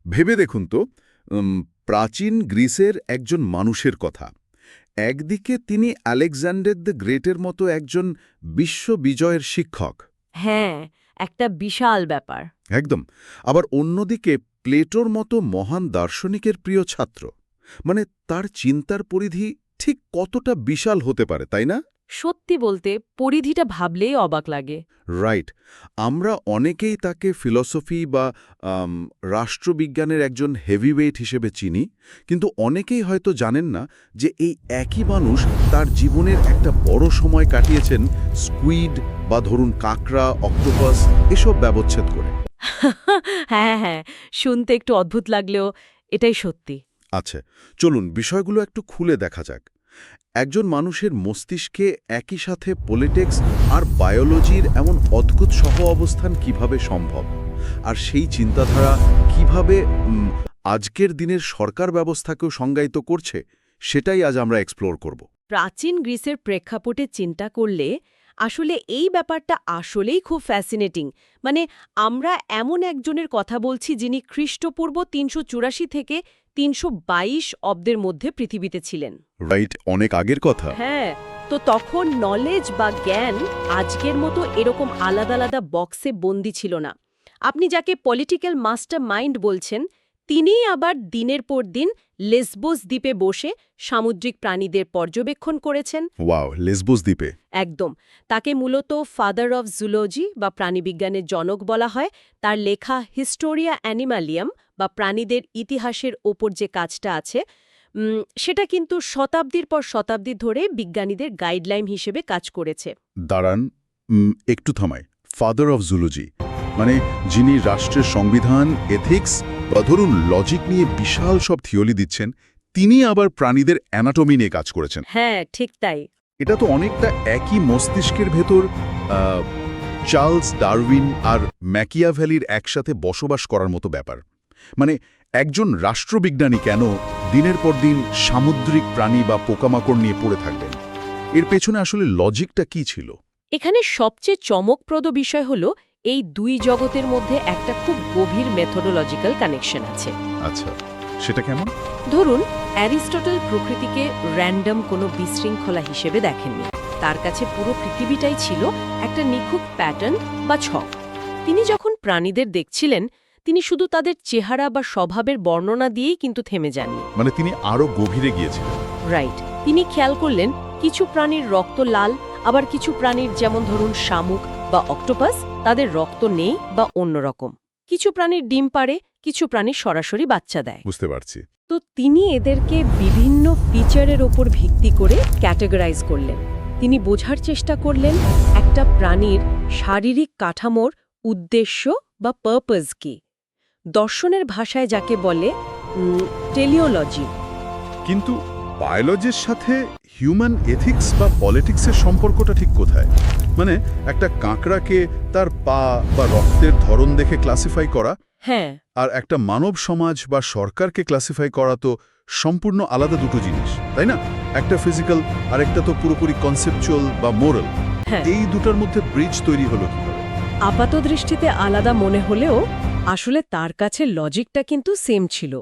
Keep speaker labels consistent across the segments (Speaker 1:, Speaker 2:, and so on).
Speaker 1: ভেবে দেখুন তো, প্রাচীন গ্রিসের একজন মানুষের কথা। একদিকে তিনি আলেকজান্ডার দ্য গ্রেটের মতো একজন বিশ্ববিজয়ের শিক্ষক।
Speaker 2: হ্যাঁ, একটা বিশাল ব্যাপার।
Speaker 1: একদম। আবার অন্যদিকে প্লেটোর মতো মহান দার্শনিকের প্রিয় ছাত্র। মানে তার চিন্তার পরিধি ঠিক কতটা বিশাল হতে পারে, তাই না?
Speaker 2: সত্যি বলতে পরিধিটা ভাবলেই অবাক লাগে।
Speaker 1: রাইট। আমরা অনেকেই তাকে ফিলসফি বা রাষ্ট্রবিজ্ঞানের একজন হেভিওয়েট হিসেবে চিনি, কিন্তু অনেকেই হয়তো জানেন না যে এই একই মানুষ তার জীবনের একটা বড় সময় কাটিয়েছেন স্কুইড বা ধরুন কাঁকড়া, অক্টোপাস এসব ব্যবচ্ছেদ করে।
Speaker 2: হ্যাঁ হ্যাঁ, শুনতে একটু অদ্ভুত লাগলেও এটাই সত্যি।
Speaker 1: আচ্ছা, চলুন বিষয়গুলো একটু খুলে দেখা যাক। একজন মানুষের মস্তিষ্কে একই সাথে পলিটিক্স আর বায়োলজির এমন অদ্ভুত সহ অবস্থান কিভাবে সম্ভব, আর সেই চিন্তাধারা কিভাবে আজকের দিনের সরকার ব্যবস্থাকেও সংজ্ঞায়িত করছে, সেটাই আজ আমরা এক্সপ্লোর করব।
Speaker 2: প্রাচীন গ্রিসের প্রেক্ষাপটে চিন্তা করলে আসলে এই ব্যাপারটা আসলেই খুব ফ্যাসিনেটিং। মানে আমরা এমন একজনের কথা বলছি যিনি খ্রিস্টপূর্ব ৩৮৪ থেকে ৩২২ অব্দের মধ্যে পৃথিবীতে ছিলেন।
Speaker 1: রাইট, অনেক আগের কথা।
Speaker 2: হ্যাঁ, তো তখন নলেজ বা জ্ঞান আজকের মতো এরকম আলাদা আলাদা বক্সে বন্দি ছিল না। আপনি যাকে পলিটিক্যাল মাস্টার মাইন্ড বলছেন, তিনিই আবার দিনের পর দিন লেসবোস দ্বীপে বসে সামুদ্রিক প্রাণীদের পর্যবেক্ষণ করেছেন।
Speaker 1: ওয়াও, লেসবোস দ্বীপে।
Speaker 2: একদম। তাকে মূলত ফাদার অফ জুলজি বা প্রাণীবিজ্ঞানের জনক বলা হয়। তার লেখা হিস্টোরিয়া অ্যানিমালিয়াম বা প্রাণীদের ইতিহাসের ওপর যে কাজটা আছে, সেটা কিন্তু শতাব্দীর পর শতাব্দী ধরে বিজ্ঞানীদের গাইডলাইন হিসেবে কাজ করেছে।
Speaker 1: দাঁড়ান, একটু থামাই। ফাদার অফ জুলজি মানে যিনি রাষ্ট্রের সংবিধান, এথিক্স বা ধরুন লজিক নিয়ে বিশাল সব থিওরি দিচ্ছেন, তিনি আবার প্রাণীদের অ্যানাটমি নিয়ে কাজ করেছেন।
Speaker 2: হ্যাঁ, ঠিক তাই।
Speaker 1: এটা তো অনেকটা একই মস্তিষ্কের ভেতর চার্লস ডারউইন আর ম্যাকিয়াভেলির একসাথে বসবাস করার মতো ব্যাপার। মানে একজন রাষ্ট্রবিজ্ঞানী কেন দিনের পর দিন সামুদ্রিক প্রাণী বা পোকামাকড় নিয়ে পড়ে থাকবেন? এর পেছনে আসলে লজিকটা কি ছিল?
Speaker 2: এখানে সবচেয়ে চমকপ্রদ বিষয় হলো এই দুই জগতের মধ্যে একটা খুব গভীর মেথোডোলজিক্যাল কানেকশন আছে।
Speaker 1: আচ্ছা, সেটা কেমন?
Speaker 2: ধরুন, অ্যারিস্টটল প্রকৃতিকে র্যান্ডম কোনো বিশৃঙ্খলা হিসেবে দেখেননি। তার কাছে পুরো পৃথিবীটাই ছিল একটা নিখুঁত প্যাটার্ন বা ছক। তিনি যখন প্রাণীদের দেখছিলেন, তিনি শুধু তাদের চেহারা বা স্বভাবের বর্ণনা দিয়েই কিন্তু থেমে যাননি।
Speaker 1: মানে তিনি আরো গভীরে গিয়েছিলেন।
Speaker 2: রাইট। তিনি খেয়াল করলেন কিছু প্রাণীর রক্ত লাল, আবার কিছু প্রাণীর যেমন ধরুন শামুক বা অক্টোপাস, তাদের রক্ত নেই বা অন্যরকম। কিছু প্রাণীর ডিম পাড়ে, কিছু প্রাণী সরাসরি বাচ্চা দেয়।
Speaker 1: বুঝতে পারছি।
Speaker 2: তো তিনি এদেরকে বিভিন্ন ফিচারের ওপর ভিত্তি করে ক্যাটেগরাইজ করলেন। তিনি বোঝার চেষ্টা করলেন একটা প্রাণীর শারীরিক কাঠামোর উদ্দেশ্য বা পারপাস কি। দর্শনের ভাষায় যাকে বলে টেলিওলজি।
Speaker 1: কিন্তু বায়োলজির সাথে হিউম্যান এথিক্স বা পলিটিক্সের সম্পর্কটা ঠিক কোথায়? মানে একটা কাঁকড়াকে তার পা বা রক্তের ধরন দেখে ক্লাসিফাই করা,
Speaker 2: হ্যাঁ,
Speaker 1: আর একটা মানব সমাজ বা সরকারকে ক্লাসিফাই করা তো সম্পূর্ণ আলাদা দুটো জিনিস, তাই না? একটা ফিজিক্যাল আর একটা তো পুরোপুরি কনসেপচুয়াল বা মোরাল।
Speaker 2: হ্যাঁ।
Speaker 1: এই দুটার মধ্যে ব্রিজ তৈরি হলো কিভাবে?
Speaker 2: আপাত দৃষ্টিতে আলাদা মনে হলেও আসলে তার কাছে লজিকটা কিন্তু সেম ছিল।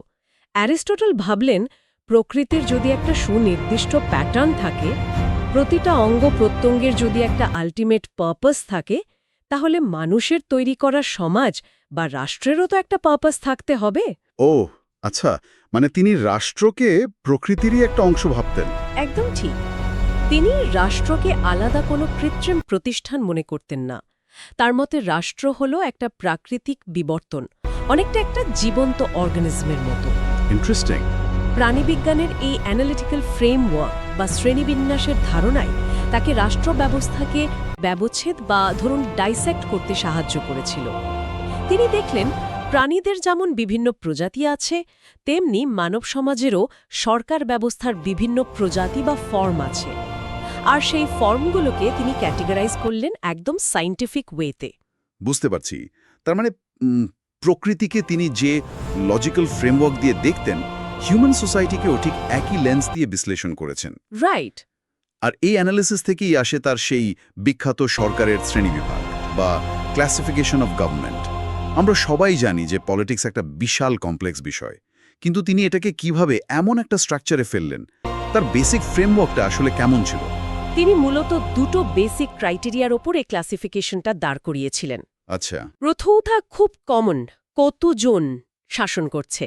Speaker 2: অ্যারিস্টটল ভাবলেন প্রকৃতির যদি একটা সুনির্দিষ্ট প্যাটার্ন থাকে, প্রতিটা অঙ্গ প্রত্যঙ্গের যদি একটা আলটিমেট পারপাস থাকে, তাহলে মানুষের তৈরি করা সমাজ বা রাষ্ট্রেরও তো একটা পারপাস থাকতে হবে।
Speaker 1: ও আচ্ছা, মানে তিনি রাষ্ট্রকে প্রকৃতিরই একটা অংশ ভাবতেন।
Speaker 2: একদম ঠিক। তিনি রাষ্ট্রকে আলাদা কোনো কৃত্রিম প্রতিষ্ঠান মনে করতেন না। তার মতে রাষ্ট্র হলো একটা প্রাকৃতিক বিবর্তন, অনেকটা একটা জীবন্ত অর্গানিজমের মতো।
Speaker 1: ইন্টারেস্টিং।
Speaker 2: প্রাণীবিজ্ঞানের এই অ্যানালিটিক্যাল ফ্রেমওয়ার্ক বা শ্রেণীবিন্যাসের ধারণায় তাকে রাষ্ট্র ব্যবস্থাকে ব্যবচ্ছেদ বা ধরুন ডাইসেক্ট করতে সাহায্য করেছিল। তিনি দেখলেন প্রাণীদের যেমন বিভিন্ন প্রজাতি আছে, তেমনি মানব সমাজেরও সরকার ব্যবস্থার বিভিন্ন প্রজাতি বা ফর্ম আছে। আর সেই ফর্মগুলোকে তিনি ক্যাটেগরাইজ করলেন একদম সায়েন্টিফিক ওয়েতে।
Speaker 1: বুঝতে পারছি। তার মানে প্রকৃতিকে তিনি যে লজিক্যাল ফ্রেমওয়ার্ক দিয়ে দেখতেন, হিউম্যান সোসাইটিকেও ঠিক একই লেন্স দিয়ে বিশ্লেষণ করেছেন।
Speaker 2: রাইট।
Speaker 1: আর এই অ্যানালিসিস থেকেই আসে তার সেই বিখ্যাত সরকারের শ্রেণীবিভাগ বা ক্লাসিফিকেশন অফ গভর্নমেন্ট। আমরা সবাই জানি যে পলিটিক্স একটা বিশাল কমপ্লেক্স বিষয়, কিন্তু তিনি এটাকে কিভাবে এমন একটা স্ট্রাকচারে ফেললেন? তার বেসিক ফ্রেমওয়ার্কটা আসলে কেমন ছিল?
Speaker 2: তিনি মূলত দুটো বেসিক ক্রাইটেরিয়ার ওপরে ক্লাসিফিকেশনটা দাঁড় করিয়েছিলেন।
Speaker 1: আচ্ছা,
Speaker 2: প্রথমটা খুব কমন, কতজন শাসন করছে,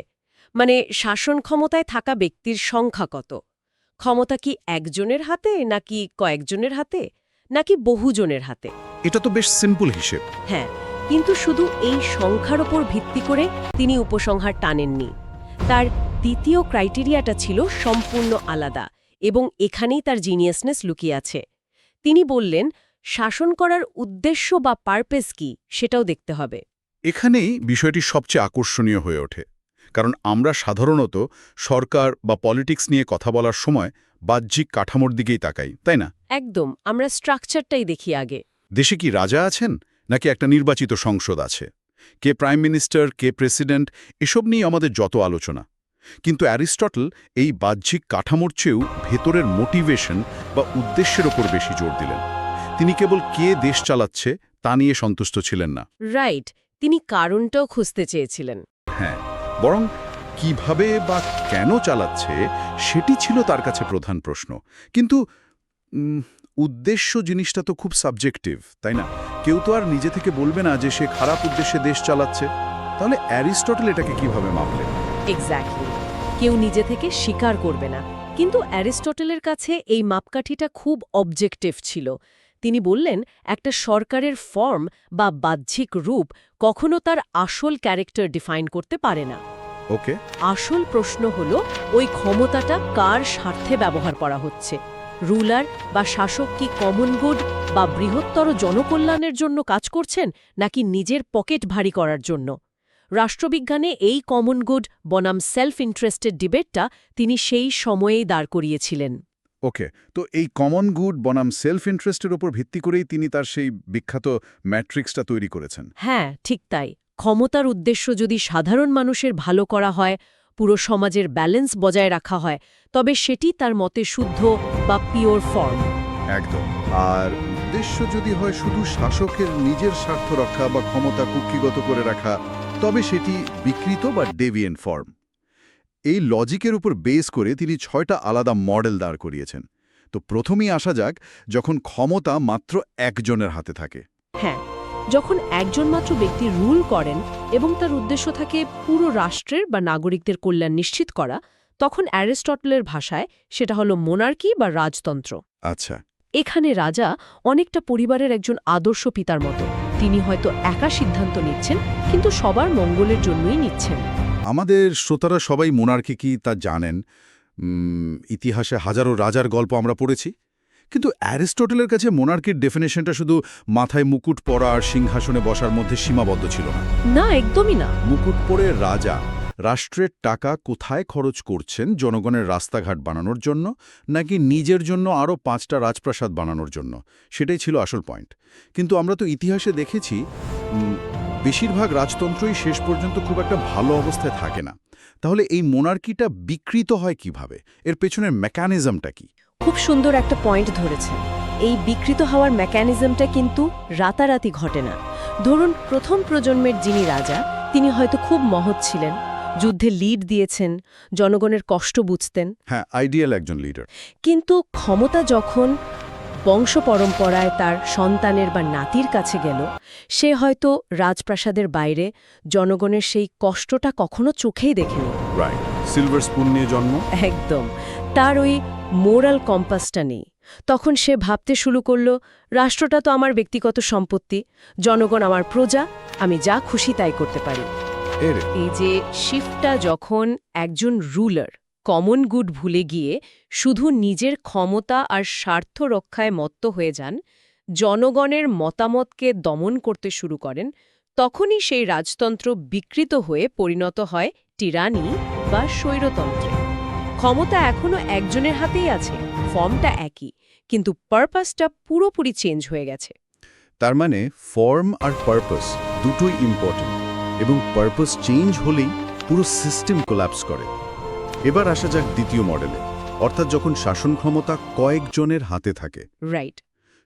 Speaker 2: মানে শাসন ক্ষমতায় থাকা ব্যক্তির সংখ্যা কত। ক্ষমতা কি একজনের হাতে নাকি কয়েকজনের হাতে নাকি বহুজনের হাতে?
Speaker 1: এটা তো বেশ সিম্পল হিসেব।
Speaker 2: হ্যাঁ, কিন্তু শুধু এই সংখ্যার ওপর ভিত্তি করে তিনি উপসংহার টানেননি। তার দ্বিতীয় ক্রাইটেরিয়াটা ছিল সম্পূর্ণ আলাদা, এবং এখানেই তার জিনিয়াসনেস লুকিয়ে আছে। তিনি বললেন, শাসন করার উদ্দেশ্য বা পারপেস কি সেটাও দেখতে হবে।
Speaker 1: এখানেই বিষয়টি সবচেয়ে আকর্ষণীয় হয়ে ওঠে, কারণ আমরা সাধারণত সরকার বা পলিটিক্স নিয়ে কথা বলার সময় বাহ্যিক কাঠামোর দিকেই তাকাই, তাই না?
Speaker 2: একদম, আমরা স্ট্রাকচারটাই দেখি আগে।
Speaker 1: দেশে কি রাজা আছেন, নাকি একটা নির্বাচিত সংসদ আছে? কে প্রাইম মিনিস্টার, কে প্রেসিডেন্ট, এসব নিয়ে আমাদের যত আলোচনা। কিন্তু অ্যারিস্টটল এই বাহ্যিক কাঠামোর চেয়েও ভেতরের মোটিভেশন বা উদ্দেশ্যের ওপর বেশি জোর দিলেন। তিনি কেবল কে দেশ চালাচ্ছে তা নিয়ে সন্তুষ্ট ছিলেন না।
Speaker 2: রাইট, তিনি কারণটাও খুঁজতে চেয়েছিলেন।
Speaker 1: হ্যাঁ, বরং কিভাবে বা কেন চালাচ্ছে সেটি ছিল তার কাছে প্রধান প্রশ্ন। কিন্তু উদ্দেশ্য জিনিসটা তো খুব সাবজেক্টিভ, তাই না? কেউ তো আর নিজে থেকে বলবে না যে সে খারাপ উদ্দেশ্যে দেশ চালাচ্ছে। তাহলে অ্যারিস্টটল এটাকে কিভাবে মাপলেন?
Speaker 2: এক্স্যাক্টলি, কেউ নিজে থেকে স্বীকার করবে না। কিন্তু অ্যারিস্টটলের কাছে এই মাপকাঠিটা খুব অবজেক্টিভ ছিল। তিনি বললেন, একটা সরকারের ফর্ম বা বাহ্যিক রূপ কখনো তার আসল ক্যারেক্টার ডিফাইন করতে পারে না।
Speaker 1: ওকে,
Speaker 2: আসল প্রশ্ন হল, ওই ক্ষমতাটা কার স্বার্থে ব্যবহার করা হচ্ছে। রুলার বা শাসক কি কমন গুড বা বৃহত্তর জনকল্যাণের জন্য কাজ করছেন, নাকি নিজের পকেট ভারী করার জন্য? রাষ্ট্রবিজ্ঞানে এই কমন গুড বনাম সেলফ ইন্টারেস্টেড ডিবেটটা তিনি সেই সময়েই দাঁড় করিয়েছিলেন।
Speaker 1: ওকে। তো এই কমন গুড বনাম সেলফ ইন্টারেস্টের উপর ভিত্তি করেই তিনি তার সেই বিখ্যাত ম্যাট্রিক্সটা তৈরি করেছেন।
Speaker 2: হ্যাঁ, ঠিক তাই। ক্ষমতার উদ্দেশ্য যদি সাধারণ মানুষের ভালো করা হয়, পুরো সমাজের ব্যালেন্স বজায় রাখা হয়, তবে সেটি তার মতে শুদ্ধ বা পিওর ফর্ম।
Speaker 1: একদম। আর উদ্দেশ্য যদি হয় শুধু শাসকের নিজের স্বার্থ রক্ষা বা ক্ষমতা কুক্ষিগত করে রাখা, তবে সেটি বিকৃত বা ডেভিয়েন্ট ফর্ম। এই লজিকের উপর বেস করে তিনি ৬টা আলাদা মডেল দাঁড় করিয়েছেন। তো প্রথমেই আসা যাক, যখন ক্ষমতা মাত্র একজনের হাতে থাকে।
Speaker 2: হ্যাঁ, যখন একজন মাত্র ব্যক্তি রুল করেন এবং তার উদ্দেশ্য থাকে পুরো রাষ্ট্রের বা নাগরিকদের কল্যাণ নিশ্চিত করা, তখন অ্যারিস্টটলের ভাষায় সেটা হলো মোনার্কি বা রাজতন্ত্র।
Speaker 1: আচ্ছা,
Speaker 2: এখানে রাজা অনেকটা পরিবারের একজন আদর্শ পিতার মতো। তিনি হয়তো একা সিদ্ধান্ত নিচ্ছেন, কিন্তু সবার মঙ্গলের জন্যই নিচ্ছেন।
Speaker 1: আমাদের শ্রোতারা সবাই মোনার্কি কি তা জানেন। ইতিহাসে হাজারো রাজার গল্প আমরা পড়েছি। কিন্তু অ্যারিস্টটলের কাছে মোনার্কির ডেফিনেশনটা শুধু মাথায় মুকুট পরা আর সিংহাসনে বসার মধ্যে সীমাবদ্ধ ছিল না।
Speaker 2: না, একদমই না।
Speaker 1: মুকুট পরে রাজা রাষ্ট্রের টাকা কোথায় খরচ করছেন, জনগণের রাস্তাঘাট বানানোর জন্য নাকি নিজের জন্য আরও 5টা রাজপ্রাসাদ বানানোর জন্য, সেটাই ছিল আসল পয়েন্ট। কিন্তু আমরা তো ইতিহাসে দেখেছি বেশিরভাগ রাজতন্ত্রই শেষ পর্যন্ত খুব একটা ভালো অবস্থায় থাকে না। তাহলে এই মোনার্কিটা বিকৃত হয় কিভাবে? এর পেছনের মেকানিজমটা কি?
Speaker 2: খুব সুন্দর একটা পয়েন্ট ধরেছেন। এই বিকৃত হওয়ার মেকানিজমটা কিন্তু রাতারাতি ঘটে না। ধরুন, প্রথম প্রজন্মের যিনি রাজা, তিনি হয়তো খুব মহৎ ছিলেন, যুদ্ধে লিড দিয়েছেন, জনগণের কষ্ট বুঝতেন।
Speaker 1: হ্যাঁ, আইডিয়াল একজন লিডার।
Speaker 2: কিন্তু ক্ষমতা যখন বংশ পরম্পরায় তার সন্তানের বা নাতির কাছে গেল, সে হয়তো রাজপ্রাসাদের বাইরে জনগণের সেই কষ্টটা কখনো চোখেই দেখেনি।
Speaker 1: রাইট, সিলভার স্পুন নিয়ে জন্ম।
Speaker 2: একদম, তার ওই মোরাল কম্পাসটা নেই। তখন সে ভাবতে শুরু করল, রাষ্ট্রটা তো আমার ব্যক্তিগত সম্পত্তি, জনগণ আমার প্রজা, আমি যা খুশি তাই করতে পারি। এই যে শিফটটা, যখন একজন রুলার কমন গুড ভুলে গিয়ে শুধু নিজের ক্ষমতা আর স্বার্থ রক্ষায় মত্ত হয়ে যান, জনগণের মতামতকে দমন করতে শুরু করেন, তখনই সেই রাজতন্ত্র বিকৃত হয়ে পরিণত হয় টিরানি বা স্বৈরতন্ত্রে। ক্ষমতা এখনো একজনের হাতেই আছে, ফর্মটা একই, কিন্তু পারপাসটা পুরোপুরি চেঞ্জ হয়ে গেছে।
Speaker 1: তার মানে ফর্ম আর পারপাস দুটোই ইম্পর্টেন্ট, এবং পারপাস চেঞ্জ হলেই পুরো সিস্টেম কোল্যাপস করে। এবার আসা যাক দ্বিতীয় মডেলে, অর্থাৎ যখন শাসন ক্ষমতা কয়েকজনের হাতে থাকে।
Speaker 2: রাইট।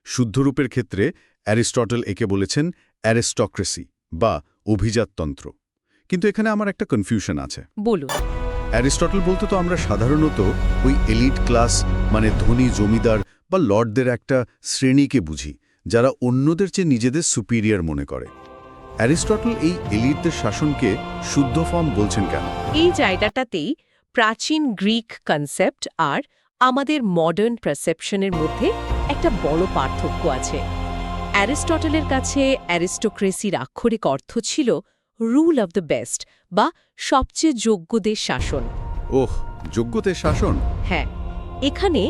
Speaker 1: শুদ্ধরূপের ক্ষেত্রে অ্যারিস্টটল একে বলেছেন অ্যারিস্টক্রেসি বা অভিজাততন্ত্র। কিন্তু এখানে আমার একটা কনফিউশন আছে।
Speaker 2: বলুন।
Speaker 1: অ্যারিস্টটল বলতে তো আমরা সাধারণত ওই এলিট ক্লাস মানে ধনী জমিদার বা লর্ডদের একটা শ্রেণীকে বুঝি, যারা অন্যদের চেয়ে নিজেদের সুপিরিয়র মনে করে। অ্যারিস্টটল এই এলিটদের শাসনকে শুদ্ধ ফর্ম বলছেন কেন?
Speaker 2: এই জায়গাটাতেই প্রাচীন গ্রিক কনসেপ্ট আর আমাদের মডার্ন পারসেপশনের মধ্যে একটা বড় পার্থক্য আছে। অ্যারিস্টটলের কাছে অ্যারিস্টোক্রেসির আক্ষরিক অর্থ ছিল রুল অব দ্য বেস্ট বা সবচেয়ে যোগ্যদের শাসন।
Speaker 1: ওহ, যোগ্যদের শাসন।
Speaker 2: হ্যাঁ, এখানে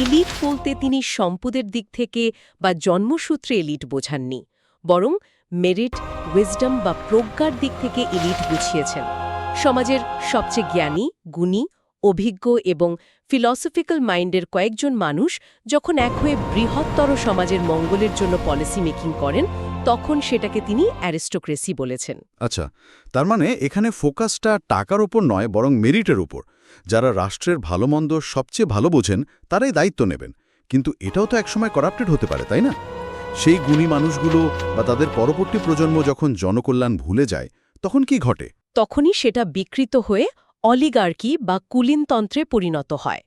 Speaker 2: এলিট বলতে তিনি সম্পদের দিক থেকে বা জন্মসূত্রে এলিট বোঝাননি, বরং মেরিট, উইজডম বা প্রজ্ঞার দিক থেকে এলিট বুঝিয়েছেন। সমাজের সবচেয়ে জ্ঞানী, গুণী, অভিজ্ঞ এবং ফিলসফিক্যাল মাইন্ডের কয়েকজন মানুষ যখন এক হয়ে বৃহত্তর সমাজের মঙ্গলের জন্য পলিসি মেকিং করেন, তখন সেটাকে তিনি অ্যারিস্টোক্রেসি বলেছেন।
Speaker 1: আচ্ছা, তার মানে এখানে ফোকাসটা টাকার উপর নয়, বরং মেরিটের উপর। যারা রাষ্ট্রের ভালো মন্দ সবচেয়ে ভালো বোঝেন তারাই দায়িত্ব নেবেন। কিন্তু এটাও তো একসময় করাপ্টেড হতে পারে, তাই না? সেই গুণী মানুষগুলো বা তাদের পরবর্তী প্রজন্ম যখন জনকল্যাণ ভুলে যায়, তখন কি ঘটে?
Speaker 2: তখনই সেটা বিকৃত হয়ে অলিগার্কি বা কুলীনতন্ত্রে পরিণত হয়।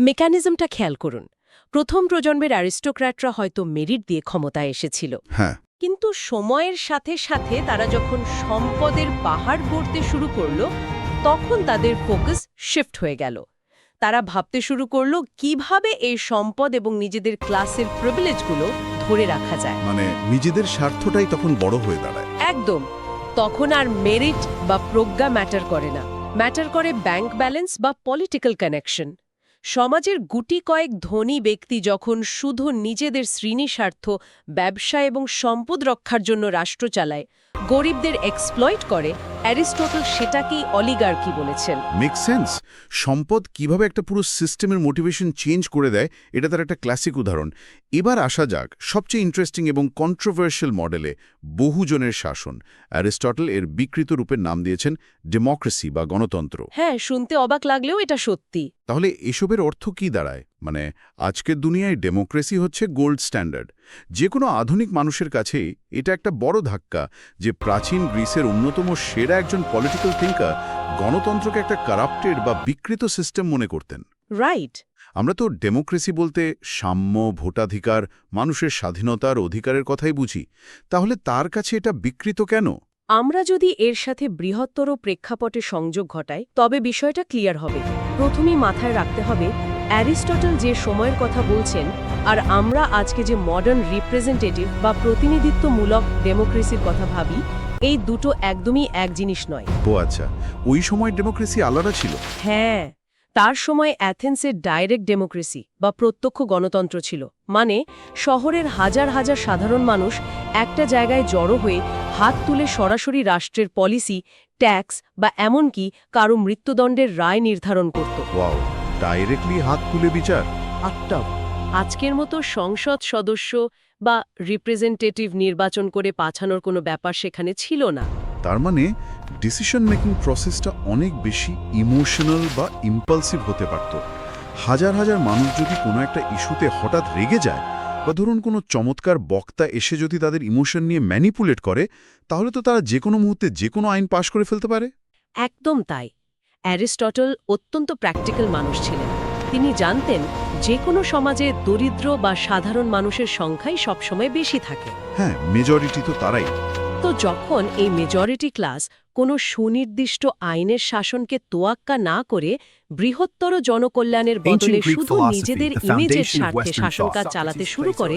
Speaker 2: মেকানিজমটা খেয়াল করুন। প্রথম প্রজন্মের অ্যারিস্টোক্র্যাটরা হয়তো মেরিট দিয়ে ক্ষমতায় এসেছিল,
Speaker 1: হ্যাঁ,
Speaker 2: কিন্তু সময়ের সাথে সাথে তারা যখন সম্পদের পাহাড় গড়তে শুরু করল, তখন তাদের ফোকাস শিফট হয়ে গেল। তারা ভাবতে শুরু করল কিভাবে এই সম্পদ এবং নিজেদের ক্লাসের প্রিভিলেজগুলো ধরে রাখা যায়।
Speaker 1: মানে নিজেদের স্বার্থটাই তখন বড় হয়ে দাঁড়ায়।
Speaker 2: একদম। তখন আর মেরিট বা প্রজ্ঞা ম্যাটার করে না, ম্যাটার করে ব্যাংক ব্যালেন্স বা পলিটিক্যাল কানেকশন। সমাজের গুটি কয়েক ধনী ব্যক্তি যখন শুধু নিজেদের শ্রেণী স্বার্থ, ব্যবসা এবং সম্পদ রক্ষার জন্য রাষ্ট্র চালায়, গরিবদের এক্সপ্লয়েট করে, অ্যারিস্টটল সেটাকেই অলিগার্কি বলেছেন।
Speaker 1: Make sense. সম্পদ কিভাবে একটা পুরো সিস্টেমের মোটিভেশন চেঞ্জ করে দেয়, এটা তার একটা ক্লাসিক উদাহরণ। এবার আসা যাক সবচেয়ে ইন্টারেস্টিং এবং কন্ট্রোভার্সিয়াল মডেলে, বহুজনের শাসন। অ্যারিস্টটল এর বিকৃত রূপের নাম দিয়েছেন ডেমোক্রেসি বা গণতন্ত্র।
Speaker 2: হ্যাঁ, শুনতে অবাক লাগলেও এটা সত্যি।
Speaker 1: তাহলে এসবের অর্থ কি দাঁড়ায়? মানে আজকের দুনিয়ায় ডেমোক্রেসি হচ্ছে গোল্ড স্ট্যান্ডার্ড। যে কোনো আধুনিক মানুষের কাছেই এটা একটা বড় ধাক্কা যে প্রাচীন গ্রিসের অন্যতম সেরা একজন পলিটিক্যাল থিঙ্কার গণতন্ত্রকে একটা কারাপ্টেড বা বিকৃত সিস্টেম মনে করতেন।
Speaker 2: রাইট।
Speaker 1: আমরা তো ডেমোক্রেসি বলতে সাম্য, ভোটাধিকার, মানুষের স্বাধীনতার অধিকারের কথাই বুঝি। তাহলে তার কাছে এটা বিকৃত কেন?
Speaker 2: আমরা যদি এর সাথে বৃহত্তর প্রেক্ষাপটে সংযোগ ঘটাই, তবে বিষয়টা ক্লিয়ার হবে। প্রথমেই মাথায় রাখতে হবে, অ্যারিস্টটল যে সময়ের কথা বলছেন আর আমরা আজকে যে মডার্ন রিপ্রেজেন্টেটিভ বা প্রতিনিধিত্বমূলক ডেমোক্রেসির কথা ভাবি, এই দুটো একদমই এক জিনিস নয়।
Speaker 1: ও আচ্ছা, ওই সময় ডেমোক্রেসি আলাদা ছিল।
Speaker 2: হ্যাঁ, তার সময় অ্যাথেন্সের ডাইরেক্ট ডেমোক্রেসি বা প্রত্যক্ষ গণতন্ত্র ছিল। মানে শহরের হাজার হাজার সাধারণ মানুষ একটা জায়গায় জড়ো হয়ে হাত তুলে সরাসরি রাষ্ট্রের পলিসি, ট্যাক্স বা এমনকি কারো মৃত্যুদণ্ডের রায় নির্ধারণ করত।
Speaker 1: ওয়াও, ডাইরেক্টলি হাত তুলে বিচার।
Speaker 2: আটটা আজকের মতো সংসদ সদস্য বা রিপ্রেজেন্টেটিভ নির্বাচন করে পাঠানোর কোনো ব্যাপার সেখানে ছিল না।
Speaker 1: তার মানে ডিসিশন মেকিং প্রসেসটা অনেক বেশি ইমোশনাল বা ইম্পালসিভ হতে পারত। হাজার হাজার মানুষ যদি কোনো একটা ইস্যুতে হঠাৎ রেগে যায়, বা ধরুন কোনো চমৎকার বক্তা এসে যদি তাদের ইমোশন নিয়ে ম্যানিপুলেট করে, তাহলে তো তারা যে কোনো মুহূর্তে যে কোনো আইন পাশ করে ফেলতে পারে।
Speaker 2: একদম তাই। অ্যারিস্টটল অত্যন্ত প্র্যাকটিক্যাল মানুষ ছিলেন। তিনি জানতেন যে কোনো সমাজে দরিদ্র বা সাধারণ মানুষের সংখ্যাই সবসময় বেশি থাকে।
Speaker 1: হ্যাঁ, মেজরিটি তো তারাই।
Speaker 2: তো যখন এই মেজরিটি ক্লাস কোনো সুনির্দিষ্ট আইনের শাসনকে তোয়াক্কা না করে বৃহত্তর জনকল্যাণের বদলে শুধু নিজেদের ইমেজের স্বার্থে শাসনকাজ চালাতে শুরু করে,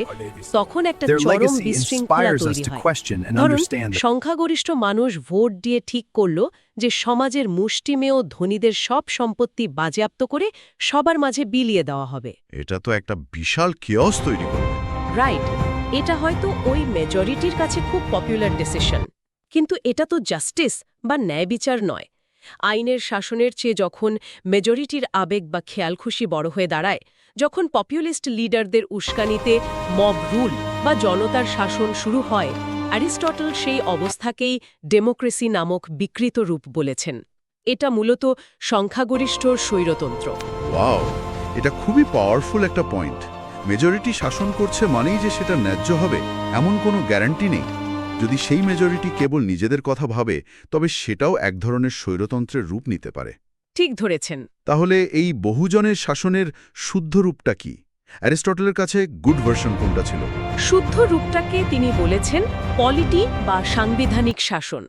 Speaker 2: তখন একটা চরম বিশৃঙ্খলা তৈরি হয়। ধরুন, সংখ্যাগরিষ্ঠ মানুষ ভোট দিয়ে ঠিক করল যে সমাজের মুষ্টিমেয় ধনীদের সব সম্পত্তি বাজেয়াপ্ত করে সবার মাঝে বিলিয়ে দেওয়া হবে।
Speaker 1: এটা তো একটা বিশাল কেওস তৈরি করবে।
Speaker 2: রাইট। এটা হয়তো ওই মেজরিটির কাছে খুব পপুলার ডিসিশন, কিন্তু এটা তো জাস্টিস বা ন্যায় বিচার নয়। আইনের শাসনের চেয়ে যখন মেজরিটির আবেগ বা খেয়ালখুশি বড় হয়ে দাঁড়ায়, যখন পপুলিস্ট লিডারদের উস্কানিতে মব রুল বা জনতার শাসন শুরু হয়, অ্যারিস্টটল সেই অবস্থাকেই ডেমোক্রেসি নামক বিকৃত রূপ বলেছেন। এটা মূলত সংখ্যাগরিষ্ঠর স্বৈরতন্ত্র।
Speaker 1: ওয়াও, এটা খুবই পাওয়ারফুল একটা পয়েন্ট। মেজরিটি শাসন করছে মানেই যে সেটা ন্যায্য হবে এমন কোনো গ্যারান্টি নেই। যদি সেই মেজরিটি কেবল নিজেদের কথা ভাবে তবে সেটাও এক ধরনের স্বৈরতন্ত্রের রূপ নিতে পারে।
Speaker 2: ঠিক ধরেছেন।
Speaker 1: তাহলে এই বহুজনের শাসনের শুদ্ধ রূপটা কি? অ্যারিস্টটলের কাছে গুড ভার্সন কোনটা ছিল?
Speaker 2: শুদ্ধ রূপটাকে তিনি বলেছেন পলিটি বা সাংবিধানিক শাসন।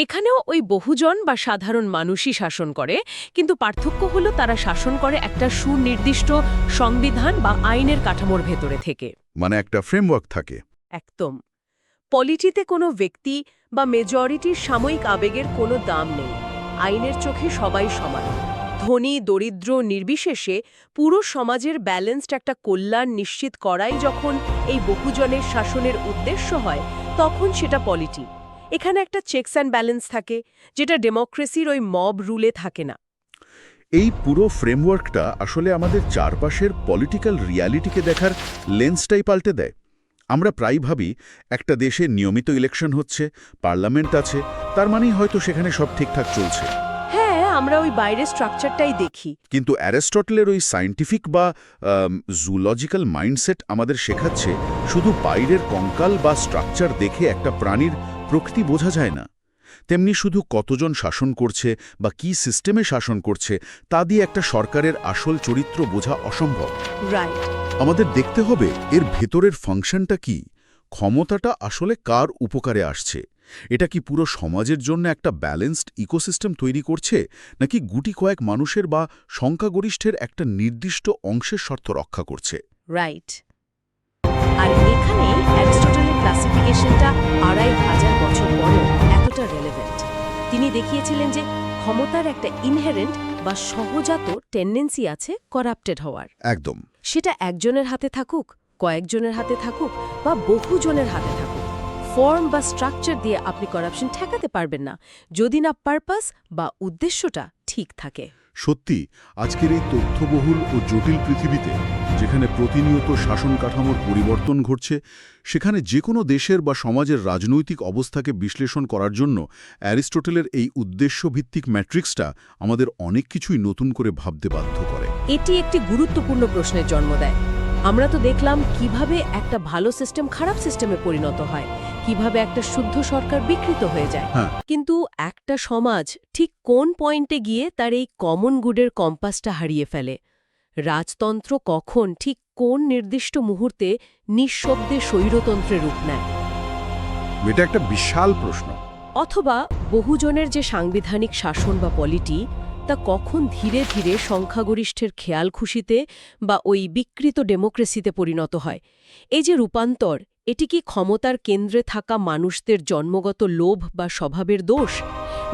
Speaker 2: এখানেও ওই বহুজন বা সাধারণ মানুষই শাসন করে, কিন্তু পার্থক্য হলো তারা শাসন করে একটা সুনির্দিষ্ট সংবিধান বা আইনের কাঠামোর ভেতরে থেকে।
Speaker 1: মানে একটা ফ্রেমওয়ার্ক থাকে।
Speaker 2: একদম। পলিটিতে কোনো ব্যক্তি বা মেজরিটির সাময়িক আবেগের কোনো দাম নেই। আইনের চোখে সবাই সমান। ধনী দরিদ্র নির্বিশেষে পুরো সমাজের ব্যালেন্সড একটা কল্যাণ নিশ্চিত করাই যখন এই বহুজনের শাসনের উদ্দেশ্য হয়, তখন সেটা পলিটি। এখানে একটা চেকস অ্যান্ড ব্যালেন্স থাকে, যেটা ডেমোক্রেসির ওই মব রুলে থাকে না।
Speaker 1: এই পুরো ফ্রেমওয়ার্কটা আসলে আমাদের চারপাশের পলিটিক্যাল রিয়ালিটিকে দেখার লেন্সটাই পাল্টে দেয়। আমরা প্রায় ভাবি একটা দেশে নিয়মিত ইলেকশন হচ্ছে, পার্লামেন্ট আছে, তার মানেই হয়তো সেখানে সব ঠিকঠাক চলছে।
Speaker 2: হ্যাঁ, আমরা ওই বাইরের স্ট্রাকচারটাই দেখি।
Speaker 1: কিন্তু অ্যারিস্টটলের ওই সায়েন্টিফিক বা জুলজিক্যাল মাইন্ডসেট আমাদের শেখাচ্ছে শুধু বাইরের কঙ্কাল বা স্ট্রাকচার দেখে একটা প্রাণীর প্রকৃতি বোঝা যায় না। তেমনি শুধু কতজন শাসন করছে বা কি সিস্টেমে শাসন করছে তা দিয়ে একটা সরকারের আসল চরিত্র বোঝা অসম্ভব।
Speaker 2: রাইট।
Speaker 1: আমাদের দেখতে হবে এর ভেতরের ফাংশনটা কি, ক্ষমতাটা আসলে কার উপকারে আসছে, এটা কি পুরো সমাজের জন্য একটা ব্যালেন্সড ইকোসিস্টেম তৈরি করছে, নাকি গুটি কয়েক মানুষের বা সংখ্যাগরিষ্ঠের একটা নির্দিষ্ট অংশের স্বার্থ রক্ষা করছে।
Speaker 2: রাইট। আর এখানেই অ্যারিস্টটলের ক্লাসিফিকেশনটা ২৫০০ বছর পরেও এতটা রেলেভেন্ট। তিনি দেখিয়েছিলেন যে ক্ষমতার একটা ইনহেরেন্ট বা সহজাত টেন্ডেন্সি আছে করাপ্টেড হওয়ার।
Speaker 1: একদম।
Speaker 2: সেটা একজনের হাতে থাকুক, কয়েকজনের হাতে থাকুক বা বহুজনের হাতে থাকুক, ফর্ম বা স্ট্রাকচার দিয়ে আপনি করাপশন ঠেকাতে পারবেন না, যদি না পারপাস বা উদ্দেশ্যটা ঠিক থাকে।
Speaker 1: সত্যি, আজকের এই তথ্যবহুল ও জটিল পৃথিবীতে, যেখানে প্রতিনিয়ত শাসন কাঠামোর পরিবর্তন ঘটছে, সেখানে যে কোনো দেশের বা সমাজের রাজনৈতিক অবস্থাকে বিশ্লেষণ করার জন্য অ্যারিস্টটলের এই উদ্দেশ্যভিত্তিক ম্যাট্রিক্সটা আমাদের অনেক কিছুই নতুন করে ভাবতে বাধ্য করে।
Speaker 2: এটি একটি গুরুত্বপূর্ণ প্রশ্নের জন্ম দেয়। আমরা তো দেখলাম কিভাবে একটা ভালো সিস্টেম খারাপ সিস্টেমে পরিণত হয়, কিভাবে একটা শুদ্ধ সরকার বিকৃত হয়ে যায়। কিন্তু একটা সমাজ ঠিক কোন পয়েন্টে গিয়ে তার এই কমন গুডের কম্পাসটা হারিয়ে ফেলে? রাজতন্ত্র কখন ঠিক কোন নির্দিষ্ট মুহূর্তে নিঃশব্দে স্বৈরতন্ত্রের রূপ নেয়?
Speaker 1: এটা একটা বিশাল প্রশ্ন।
Speaker 2: অথবা বহুজনের যে সাংবিধানিক শাসন বা পলিটি, তা কখন ধীরে ধীরে সংখ্যাগরিষ্ঠের খেয়াল খুশিতে বা ওই বিকৃত ডেমোক্রেসিতে পরিণত হয়? এই যে রূপান্তর, এটি কি ক্ষমতার কেন্দ্রে থাকা মানুষদের জন্মগত লোভ বা স্বভাবের দোষ,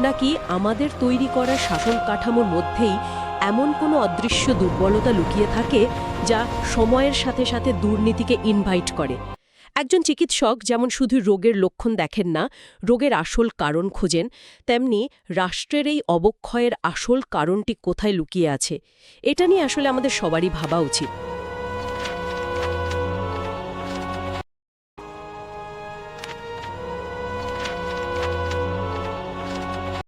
Speaker 2: নাকি আমাদের তৈরি করা শাসন কাঠামোর মধ্যেই এমন কোনো অদৃশ্য দুর্বলতা লুকিয়ে থাকে যা সময়ের সাথে সাথে দুর্নীতিকে ইনভাইট করে? একজন চিকিৎসক যেমন শুধু রোগের লক্ষণ দেখেন না, রোগের আসল কারণ খোঁজেন, তেমনি রাষ্ট্রের এই অবক্ষয়ের আসল কারণটি কোথায় লুকিয়ে আছে, এটা নিয়ে আসলে আমাদের সবারই ভাবা উচিত।